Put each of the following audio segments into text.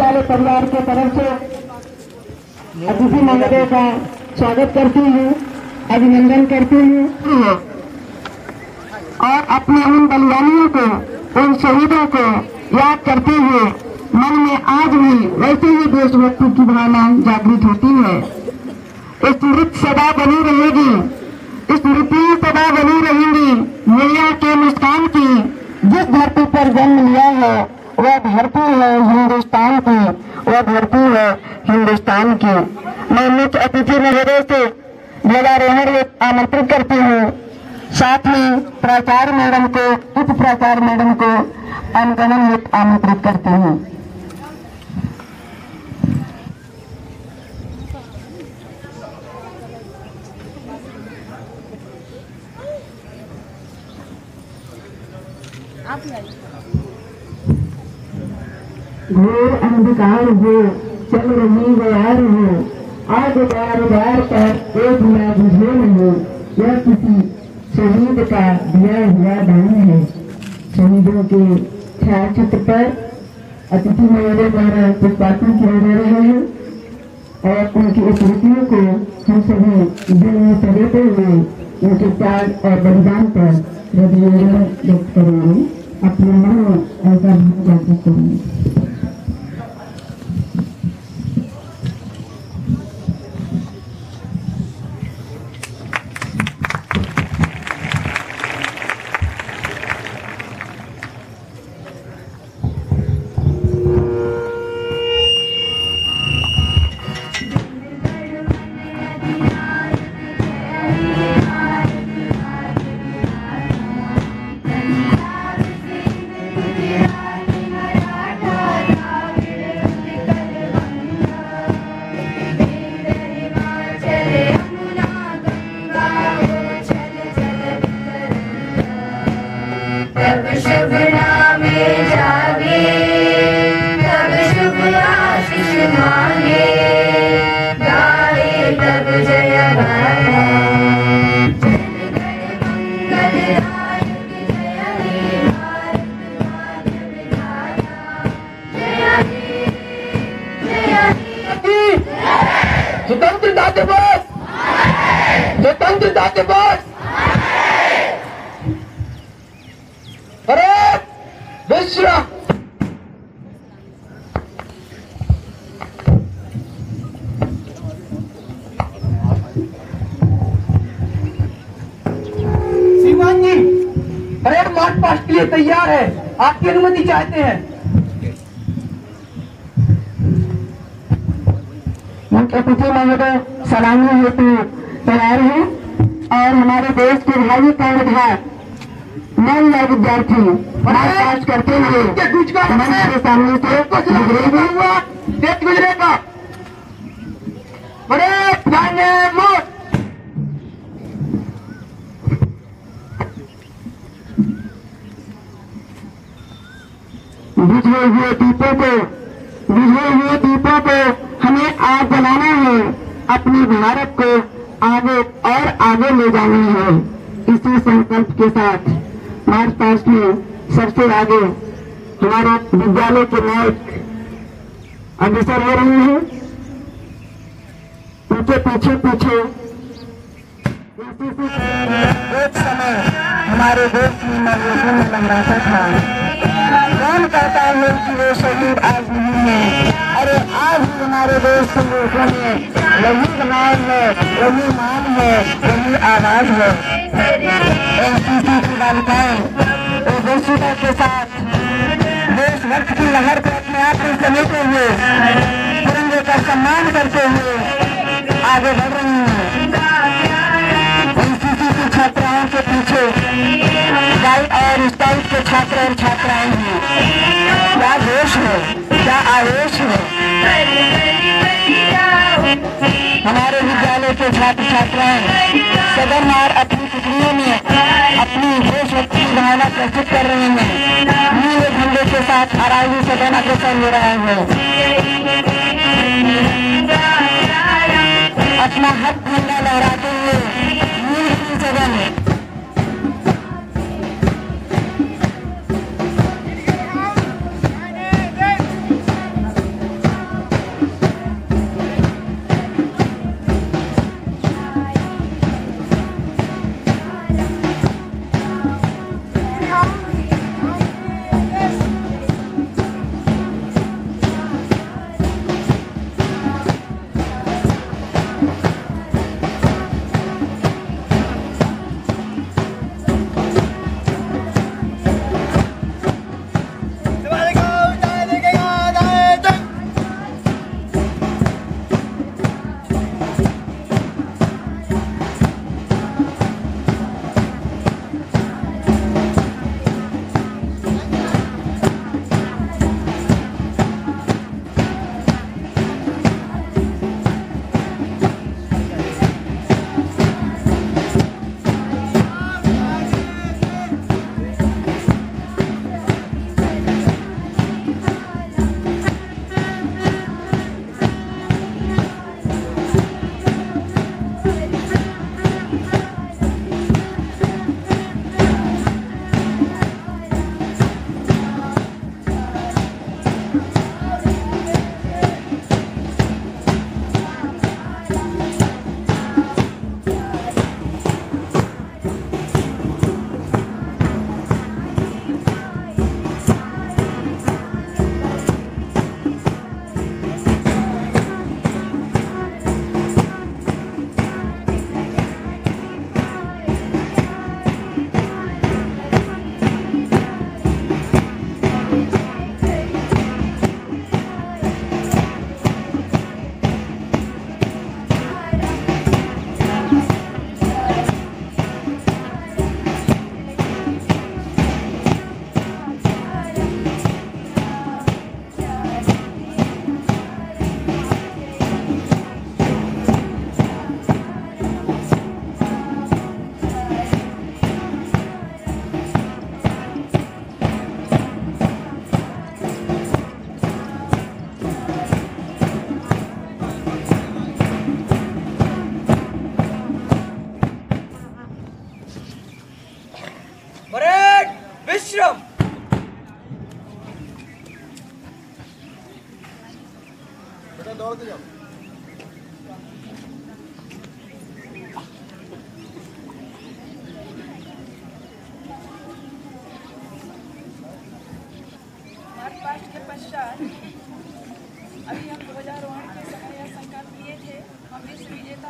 विद्यालय परिवार के तरफ से अतिथि महोदय का स्वागत करती हूँ, अभिनंदन करती हूँ और अपने उन बलिदानियों को, उन शहीदों को याद करते हुए मन में आज भी वैसे ही देशभक्ति की भावना जागृत होती है। स्मृति सदा बनी रहेगी, स्मृति सदा बनी रहेंगी मैया के मुस्कान की। जिस धरती पर जन्म लिया है वह धरती है हिंदुस्तान की, वह धरती है हिंदुस्तान की। मैं मुख्य अतिथि महोदय से ध्वजारोहण आमंत्रित करती हूँ, साथ में प्राचार्य मैडम को, उप प्राचार्य मैडम को अनुगमन हेतु आमंत्रित करती हूँ। घोर अंधकार हो, चल रही बयार हो, आग बार बार पर एक ना बुझे नहीं। यह किसी शहीद का दिया हुआ दान है। शहीदों के छायाचित्र पर अतिथि महोदय द्वारा पुष्पार्पण किया जा रहा है और उनकी स्मृतियों को हम सभी दिल में समेटे हुए उनके त्याग और बलिदान पर श्रद्धांजलि व्यक्त करेंगे, अपने मन में ऐसा भाव जागृत करेंगे। तब शुभ नामे जागे, तब शुभ आशीष मांगे, गाए तब जय गाथा। जन गण मंगल दायक जय हे भारत भाग्य विधाता। जय हे, जय हे। स्वतंत्रता दिवस, स्वतंत्रता दिवस। भारत विश्व श्रीमान जी परेड मार्च पास्ट के लिए तैयार है, आपकी अनुमति चाहते हैं। मुख्य अतिथि महोदय सलामी हेतु तैयार है और हमारे देश के भावी कर्णधार नए विद्यार्थी पास करते हुए मंच के सामने से गुजरेगा। बड़े ध्यान मोट बुझे हुए दीपों को, बुझे हुए दीपों को हमें आग जलाना है, अपने भारत को आगे और आगे ले जाना है। इसी संकल्प के साथ मार्च पास्ट में सबसे आगे हमारे विद्यालय के नायक अग्रसर हो रहे हैं। उनके पीछे पीछे एक समय हमारे देश में नवयुगों में लहराता था। कौन कहता है कि वो शहीद आज नहीं है? अरे आज भी हमारे देश के लोगों में वही जवान है, वही मान है, वही आवाज है। एनसीसी की बालिकाएं उद्देश्यता के साथ देशभक्त की लहर को अपने आप में समेटे हुए तिरंगे का सम्मान करते हुए आगे बढ़ रही हैं। एनसीसी की छात्राओं के पीछे गाइड और स्काउट के छात्र और छात्राएं हैं। क्या जोश है, क्या आवेश है। हमारे विद्यालय के छात्र छात्राएं सदन और अपनी टुकड़ियों में अपनी देशभक्ति की भावना प्रस्तुत कर रहे हैं। नीले झंडे के साथ अरावली सदन अग्रसर हो रहा है। अपना हक झंडा लहराते हुए नीले सदन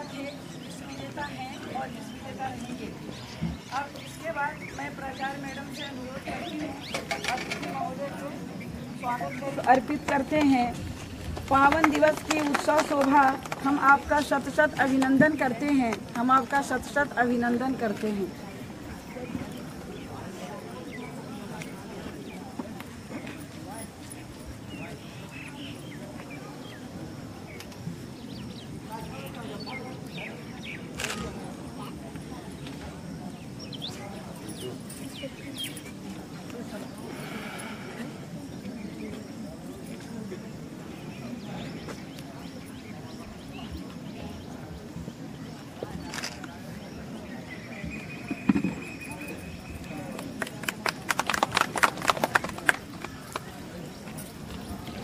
थे, विश्व विजेता हैं और विश्व विजेता रहेंगे। अब इसके बाद मैं प्राचार्य मैडम से अनुरोध करती हूँ अतिथि महोदय को स्वागत अर्पित करते हैं। पावन दिवस की उत्सव शोभा हम आपका शत शत अभिनंदन करते हैं, हम आपका शत शत अभिनंदन करते हैं।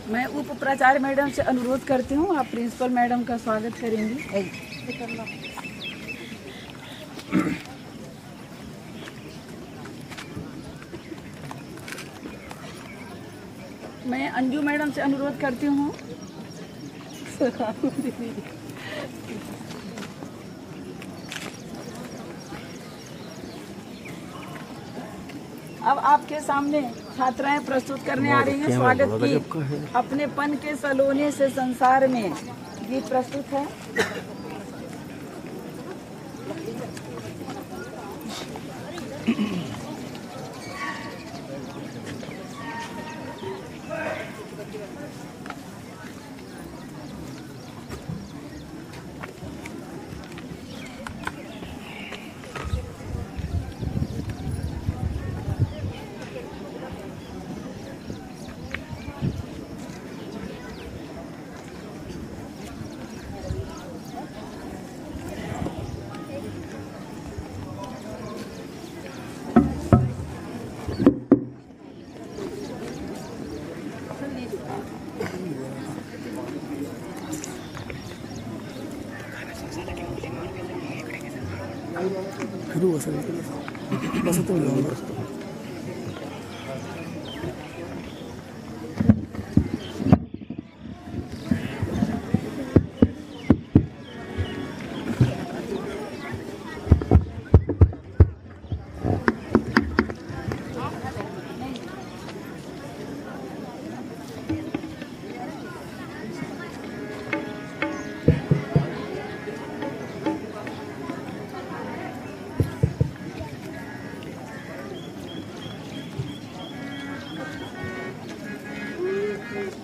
मैं उप प्राचार्य मैडम से अनुरोध करती हूँ, आप प्रिंसिपल मैडम का स्वागत करेंगी। मैं अंजू मैडम से अनुरोध करती हूँ। अब आपके सामने छात्राएं प्रस्तुत करने आ रही हैं स्वागत की अपने पन के सलोने से संसार में गीत प्रस्तुत है।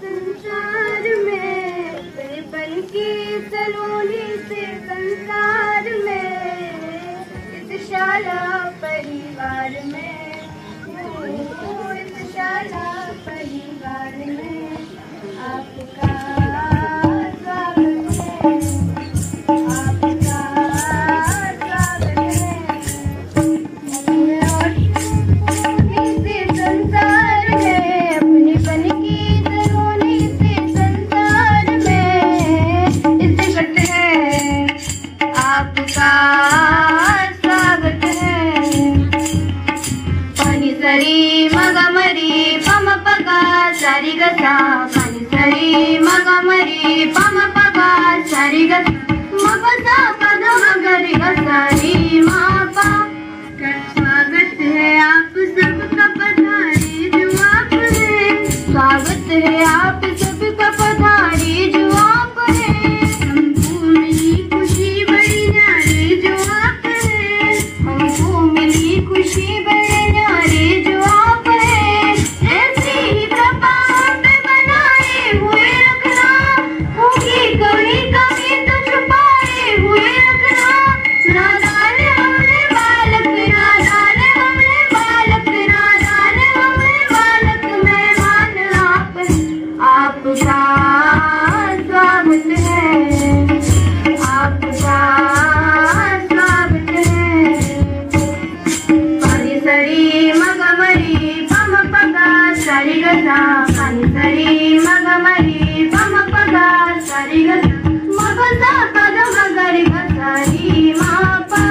संसार में अपने बन के सलोने से संसार में इस शाला परिवार में इस शाला परिवार में आपका स्वागत है, आपका स्वागत है। और इस संसार में अपने बन के सलोने से संसार में इस घट है आपका स्वागत है। पानी सरी मगमरी पम पगा सारी गसा, पानी सरी मगमरी पम पगा सारी गसा, मगसा पद मगरी गसारी मापा। स्वागत है आप सबका पधारी जो आप है, स्वागत है आप सबका पधारी जो आप है। हमको मिली खुशी बड़ी न्यारी जो आप है, हमको मिली खुशी बड़ी न्यारी जो आप है। ऐसी ही कृपा पे बनाए हुए रखना, होगी कभी कभी तो छुपाए हुए रखना। नादान हमने बालक, नादान हमने बालक, नादान हमने बालक। मेहमान आपका स्वागत है, आपका स्वागत है। पानी सरी मगमरी पम पगा सारी गसा, पानी सरी मगमरी पम पगा सारी गसा, मगसा पद मगरी गसारी मापा।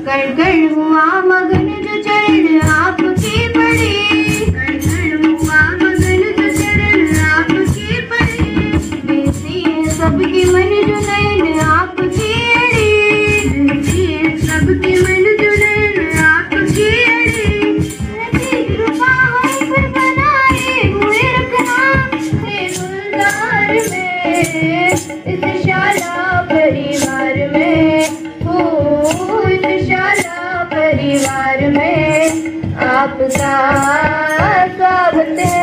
कण कण हुआ मगन जो चरण आपकी पड़ी, कण कण हुआ मगन जो चरण आपकी पड़ी। बेसी है सबकी मन जो नयन आपकी अड़ी, परिवार में, शाला परिवार में आपका स्वागत है,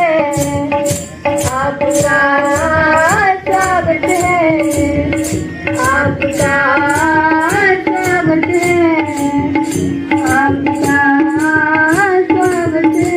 आपका स्वागत है, आपका स्वागत है, आपका स्वागत है।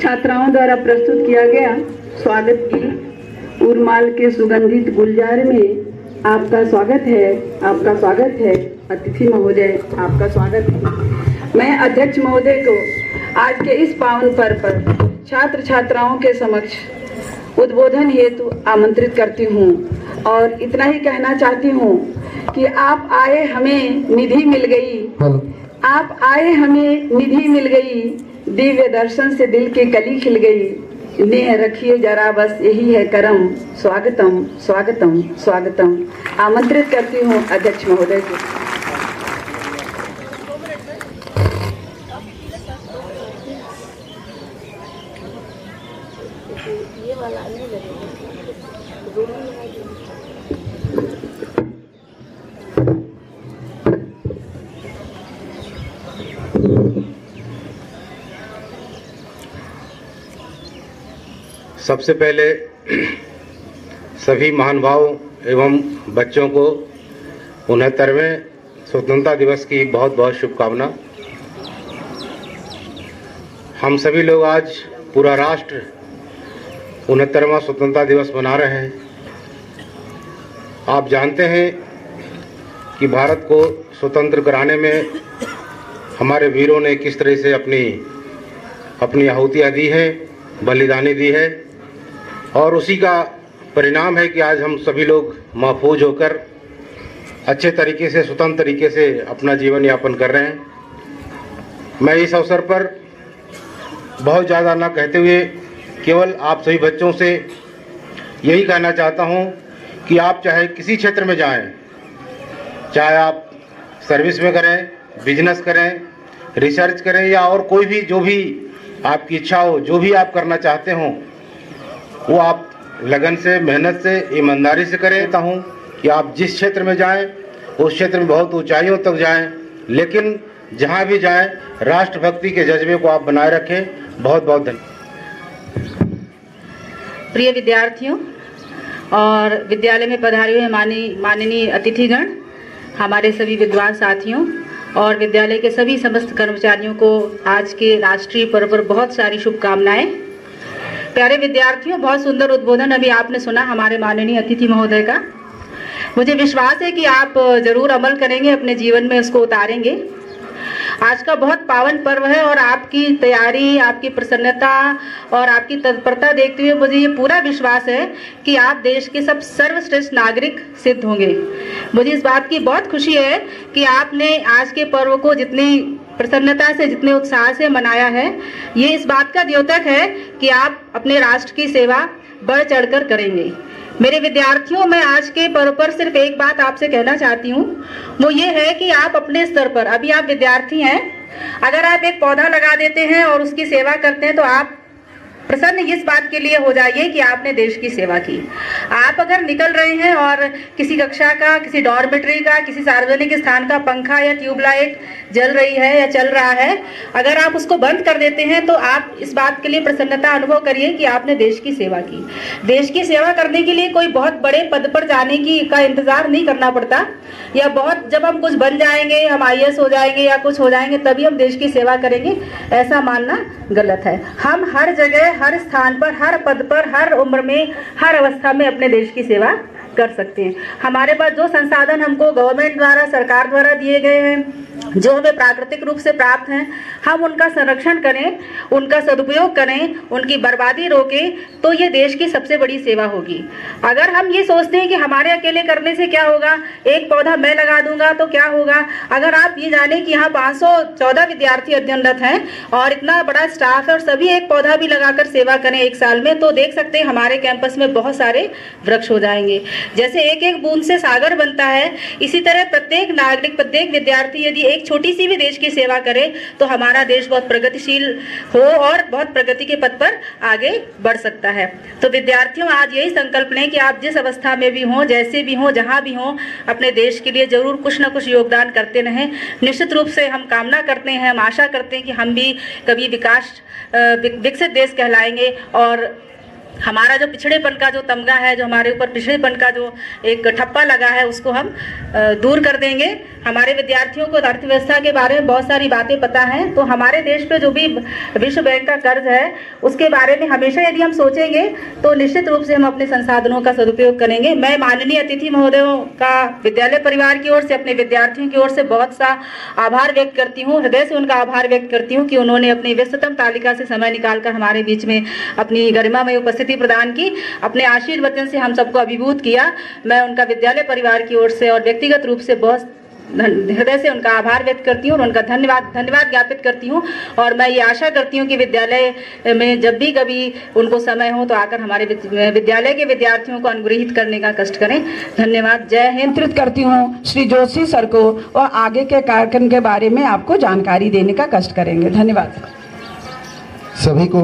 छात्राओं द्वारा प्रस्तुत किया गया स्वागत गीत उर्माल के सुगंधित गुलजार में आपका स्वागत है, आपका स्वागत है। अतिथि महोदय आपका स्वागत है। मैं अध्यक्ष महोदय को आज के इस पावन पर्व पर छात्र छात्राओं के समक्ष उद्बोधन हेतु आमंत्रित करती हूँ और इतना ही कहना चाहती हूँ कि आप आए हमें निधि मिल गई, आप आए हमें निधि मिल गई, दिव्य दर्शन से दिल की कली खिल गई, नेह रखिए जरा बस यही है करम, स्वागतम स्वागतम स्वागतम। आमंत्रित करती हूँ अध्यक्ष महोदय को। सबसे पहले सभी महानुभावों एवं बच्चों को 69वें स्वतंत्रता दिवस की बहुत बहुत शुभकामना। हम सभी लोग आज पूरा राष्ट्र 69वां स्वतंत्रता दिवस मना रहे हैं। आप जानते हैं कि भारत को स्वतंत्र कराने में हमारे वीरों ने किस तरह से अपनी आहुतियाँ दी है, बलिदानी दी है, और उसी का परिणाम है कि आज हम सभी लोग महफूज होकर अच्छे तरीके से, स्वतंत्र तरीके से अपना जीवन यापन कर रहे हैं। मैं इस अवसर पर बहुत ज़्यादा ना कहते हुए केवल आप सभी बच्चों से यही कहना चाहता हूं कि आप चाहे किसी क्षेत्र में जाएं, चाहे आप सर्विस में करें, बिजनेस करें, रिसर्च करें या और कोई भी जो भी आपकी इच्छा हो, जो भी आप करना चाहते हों, वो आप लगन से, मेहनत से, ईमानदारी से करें। हूँ कि आप जिस क्षेत्र में जाएं उस क्षेत्र में बहुत ऊंचाइयों तक जाएं, लेकिन जहाँ भी जाएं राष्ट्रभक्ति के जज्बे को आप बनाए रखें। बहुत बहुत धन्यवाद। प्रिय विद्यार्थियों और विद्यालय में पधारे हुए माननीय अतिथिगण, हमारे सभी विद्वान साथियों और विद्यालय के सभी समस्त कर्मचारियों को आज के राष्ट्रीय पर्व पर बहुत सारी शुभकामनाएं। प्यारे विद्यार्थियों, बहुत सुंदर उद्बोधन अभी आपने सुना हमारे माननीय अतिथि महोदय का। मुझे विश्वास है कि आप जरूर अमल करेंगे, अपने जीवन में उसको उतारेंगे। आज का बहुत पावन पर्व है और आपकी तैयारी, आपकी प्रसन्नता और आपकी तत्परता देखते हुए मुझे ये पूरा विश्वास है कि आप देश के सब सर्वश्रेष्ठ नागरिक सिद्ध होंगे। मुझे इस बात की बहुत खुशी है कि आपने आज के पर्व को जितनी प्रसन्नता से, जितने उत्साह से मनाया है। ये इस बात का द्योतक है कि आप अपने राष्ट्र की सेवा बढ़ चढ़कर करेंगे। मेरे विद्यार्थियों, मैं आज के पर्व पर सिर्फ एक बात आपसे कहना चाहती हूँ, वो ये है कि आप अपने स्तर पर, अभी आप विद्यार्थी हैं, अगर आप एक पौधा लगा देते हैं और उसकी सेवा करते हैं तो आप प्रसन्न इस बात के लिए हो जाइए कि आपने देश की सेवा की। आप अगर निकल रहे हैं और किसी कक्षा का, किसी डॉर्मेट्री का, किसी सार्वजनिक स्थान का पंखा या ट्यूबलाइट जल रही है या चल रहा है, अगर आप उसको बंद कर देते हैं तो आप इस बात के लिए प्रसन्नता अनुभव करिए कि आपने देश की सेवा की। देश की सेवा करने के लिए कोई बहुत बड़े पद पर जाने का इंतजार नहीं करना पड़ता, या बहुत जब हम कुछ बन जाएंगे, हम IAS हो जाएंगे या कुछ हो जाएंगे तभी हम देश की सेवा करेंगे, ऐसा मानना गलत है। हम हर जगह, हर स्थान पर, हर पद पर, हर उम्र में, हर अवस्था में अपने देश की सेवा कर सकते हैं। हमारे पास जो संसाधन हमको गवर्नमेंट द्वारा, सरकार द्वारा दिए गए हैं, जो हमें प्राकृतिक रूप से प्राप्त हैं, हम उनका संरक्षण करें, उनका सदुपयोग करें, उनकी बर्बादी रोकें, तो ये देश की सबसे बड़ी सेवा होगी। अगर हम ये सोचते हैं कि हमारे अकेले करने से क्या होगा, एक पौधा मैं लगा दूंगा तो क्या होगा, अगर आप ये जाने कि यहाँ 514 विद्यार्थी अध्ययनरत हैं और इतना बड़ा स्टाफ है और सभी एक पौधा भी लगाकर सेवा करें एक साल में, तो देख सकते हैं हमारे कैंपस में बहुत सारे वृक्ष हो जाएंगे। जैसे एक एक बूंद से सागर बनता है, इसी तरह प्रत्येक नागरिक, प्रत्येक विद्यार्थी यदि एक छोटी सी भी देश की सेवा करे तो हमारा देश बहुत प्रगतिशील हो और बहुत प्रगति के पथ पर आगे बढ़ सकता है। तो विद्यार्थियों, आज यही संकल्प लें कि आप जिस अवस्था में भी हों, जैसे भी हों, जहां भी हों, अपने देश के लिए जरूर कुछ न कुछ योगदान करते रहें। निश्चित रूप से हम कामना करते हैं, हम आशा करते हैं कि हम भी कभी विकसित देश कहलाएंगे और हमारा जो पिछड़ेपन का जो तमगा है, जो हमारे ऊपर पिछड़ेपन का जो एक ठप्पा लगा है, उसको हम दूर कर देंगे। हमारे विद्यार्थियों को अर्थव्यवस्था के बारे में बहुत सारी बातें पता हैं, तो हमारे देश पे जो भी विश्व बैंक का कर्ज है उसके बारे में हमेशा यदि हम सोचेंगे तो निश्चित रूप से हम अपने संसाधनों का सदुपयोग करेंगे। मैं माननीय अतिथि महोदयों का विद्यालय परिवार की ओर से, अपने विद्यार्थियों की ओर से बहुत सा आभार व्यक्त करती हूँ, हृदय से उनका आभार व्यक्त करती हूँ कि उन्होंने अपनी व्यस्ततम तालिका से समय निकालकर हमारे बीच में अपनी गरिमामय उपस्थिति प्रदान की, अपने आशीर्वचन से हम सबको अभिभूत किया। मैं उनका विद्यालय परिवार की ओर से और व्यक्तिगत रूप से बहुत हृदय से उनका आभार व्यक्त करती हूँ और उनका धन्यवाद ज्ञापित करती हूँ। और मैं ये आशा करती हूँ कि विद्यालय में जब भी कभी उनको समय हो तो आकर हमारे विद्यालय के विद्यार्थियों को अनुग्रहित करने का कष्ट करें। धन्यवाद। जय हिंद। निमंत्रित करती हूँ श्री जोशी सर को और आगे के कार्यक्रम के बारे में आपको जानकारी देने का कष्ट करेंगे। धन्यवाद। सभी को